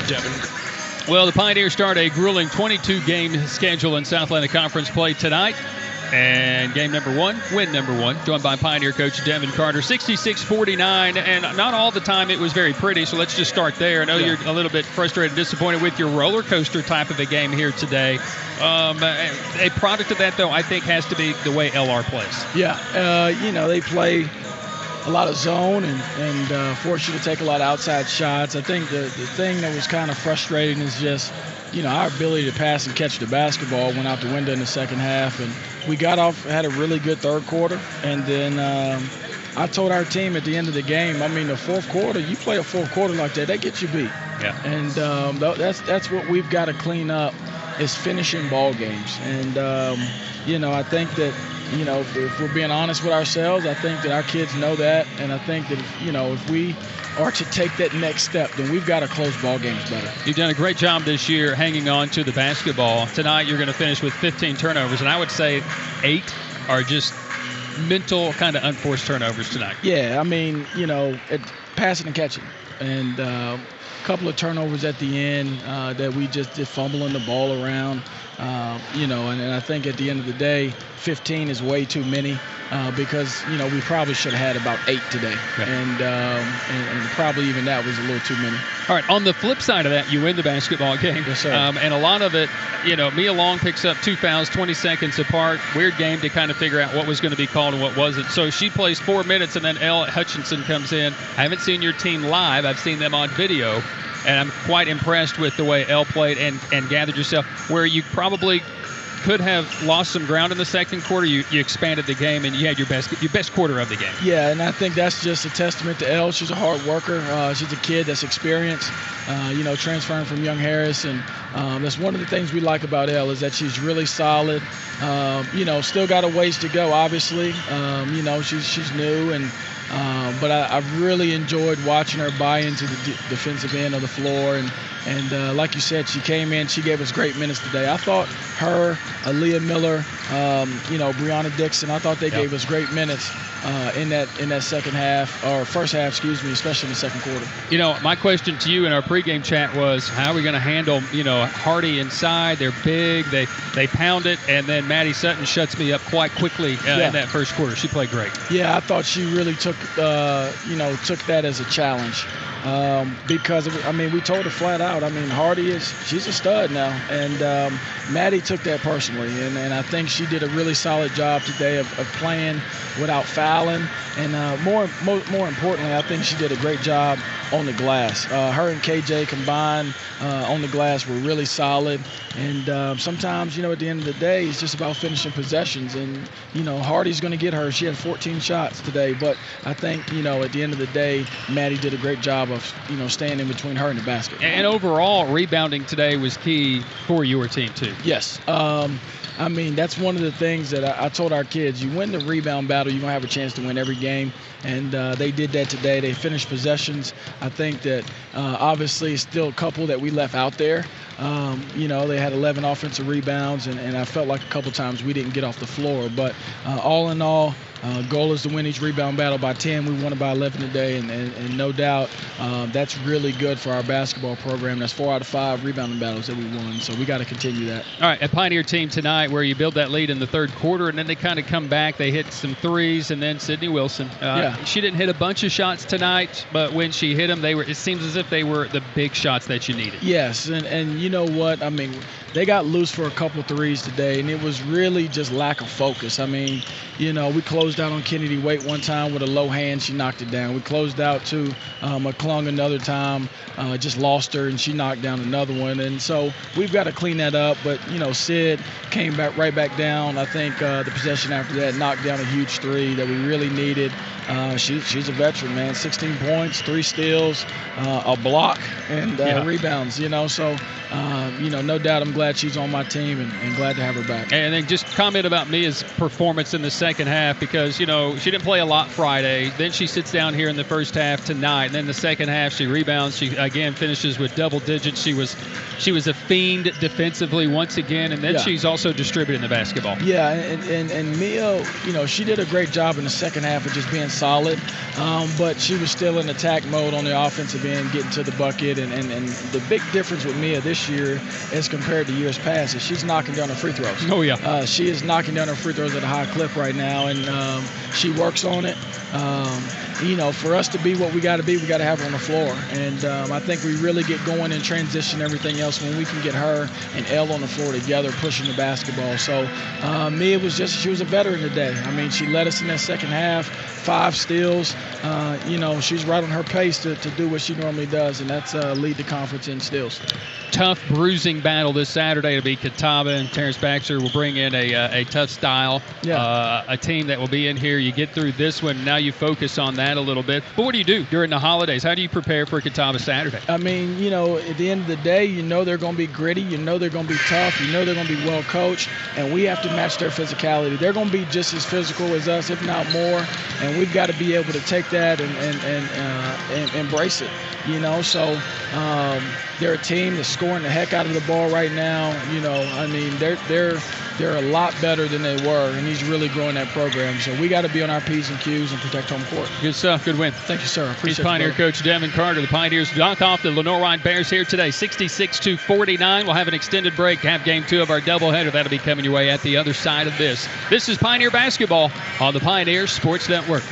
Devan. Well, the Pioneers start a grueling 22-game schedule in Southland Conference play tonight. And game number one, win number one, joined by Pioneer coach Devan Carter, 66-49. And not all the time it was very pretty, so let's just start there. I know you're a little bit frustrated, disappointed with your roller coaster type of a game here today. A product of that, though, I think has to be the way LR plays. Yeah, they play a lot of zone and force you to take a lot of outside shots. I think the thing that was kind of frustrating is just, our ability to pass and catch the basketball went out the window in the second half. And we got off, had a really good third quarter. And then I told our team at the end of the game, the fourth quarter, you play a fourth quarter like that, that gets you beat. Yeah. And that's what we've got to clean up is finishing ball games. And, I think that, if we're being honest with ourselves, I think that our kids know that. And I think that, if we are to take that next step, then we've got to close ball games better. You've done a great job this year hanging on to the basketball. Tonight you're going to finish with 15 turnovers, and I would say 8 are just mental kind of unforced turnovers tonight. Yeah, passing and catching. And a couple of turnovers at the end that we just did fumbling the ball around. And I think at the end of the day, 15 is way too many because, we probably should have had about 8 today. Right. And probably even that was a little too many. All right, on the flip side of that, you win the basketball game. Yes, sir. And a lot of it, Mia Long picks up 2 fouls 20 seconds apart. Weird game to kind of figure out what was going to be called and what wasn't. So she plays 4 minutes, and then Elle Hutchinson comes in. I haven't seen your team live. I've seen them on video. And I'm quite impressed with the way Elle played and gathered yourself. Where you probably could have lost some ground in the second quarter, you expanded the game and you had your best quarter of the game. Yeah, and I think that's just a testament to Elle. She's a hard worker. She's a kid that's experienced, transferring from Young Harris. And that's one of the things we like about Elle is that she's really solid. Still got a ways to go, obviously. She's new and but I've really enjoyed watching her buy into the defensive end of the floor. And like you said, she came in, she gave us great minutes today. I thought her, Aaliyah Miller, Brianna Dixon, I thought they gave us great minutes in that second half, or first half, especially in the second quarter. My question to you in our pregame chat was, how are we going to handle, Hardy inside? They're big, they pound it, and then Maddie Sutton shuts me up quite quickly in that first quarter. She played great. Yeah, I thought she really took that as a challenge. Because we told her flat out. Hardy she's a stud now, and Maddie took that personally, and I think she did a really solid job today of playing without fouling, and more importantly, I think she did a great job on the glass. Her and KJ combined on the glass were really solid, and sometimes at the end of the day, it's just about finishing possessions, and Hardy's going to get her. She had 14 shots today, but I think at the end of the day, Maddie did a great job of staying in between her and the basket. And overall, rebounding today was key for your team too. Yes. That's one of the things that I told our kids. You win the rebound battle, you're going to have a chance to win every game. And they did that today. They finished possessions. I think that obviously still a couple that we left out there. They had 11 offensive rebounds, and I felt like a couple times we didn't get off the floor. But all in all, goal is to win each rebound battle by 10. We won it by 11 today, and no doubt that's really good for our basketball program. That's 4 out of 5 rebounding battles that we won, so we got to continue that. All right, a Pioneer team tonight where you build that lead in the third quarter, and then they kind of come back. They hit some threes, and then Sydney Wilson. She didn't hit a bunch of shots tonight, but when she hit them, it seems as if they were the big shots that you needed. Yes, and you know what? They got loose for a couple threes today, and it was really just lack of focus. We closed out on Kennedy Waite one time with a low hand. She knocked it down. We closed out to McClung another time, just lost her, and she knocked down another one. And so we've got to clean that up. But, Sid came right back down. I think the possession after that knocked down a huge three that we really needed. She's a veteran, man. 16 points, 3 steals, a block, and rebounds, So, no doubt I'm glad she's on my team and glad to have her back. And then just comment about Mia's performance in the second half, because because, you know, she didn't play a lot Friday. Then she sits down here in the first half tonight. And then the second half, she rebounds. She, again, finishes with double digits. She was a fiend defensively once again. And then she's also distributing the basketball. Yeah, and Mia, you know, she did a great job in the second half of just being solid. But she was still in attack mode on the offensive end, getting to the bucket. And the big difference with Mia this year as compared to years past is she's knocking down her free throws. Oh, yeah. She is knocking down her free throws at a high clip right now, and she works on it. You know, for us to be what we got to be, we got to have her on the floor. And I think we really get going in transition, everything else, when we can get her and Elle on the floor together pushing the basketball. So Mia she was a veteran today. I mean, she led us in that second half, 5 steals. You know, she's right on her pace to do what she normally does, and that's lead the conference in steals. Tough, bruising battle this Saturday to beat Catawba, and Terrence Baxter will bring in a tough style, a team that will be in here. You get through this one, now you focus on that a little bit. But what do you do during the holidays? How do you prepare for Catawba Saturday? I mean, you know, at the end of the day, you know they're going to be gritty. You know they're going to be tough. You know they're going to be well coached, and we have to match their physicality. They're going to be just as physical as us, if not more, and we've got to be able to take that and embrace it. You know, so they're a team that's scoring the heck out of the ball right now. You know, I mean, they're a lot better than they were, and he's really growing that program. So we got to be on our P's and Q's and protect home court. Good stuff. Good win. Thank you, sir. Appreciate He's Pioneer you, coach Devan Carter. The Pioneers knock off the Lenoir-Rhyne Bears here today, 66-49. We'll have an extended break, have game 2 of our doubleheader. That'll be coming your way at the other side of this. This is Pioneer basketball on the Pioneer Sports Network.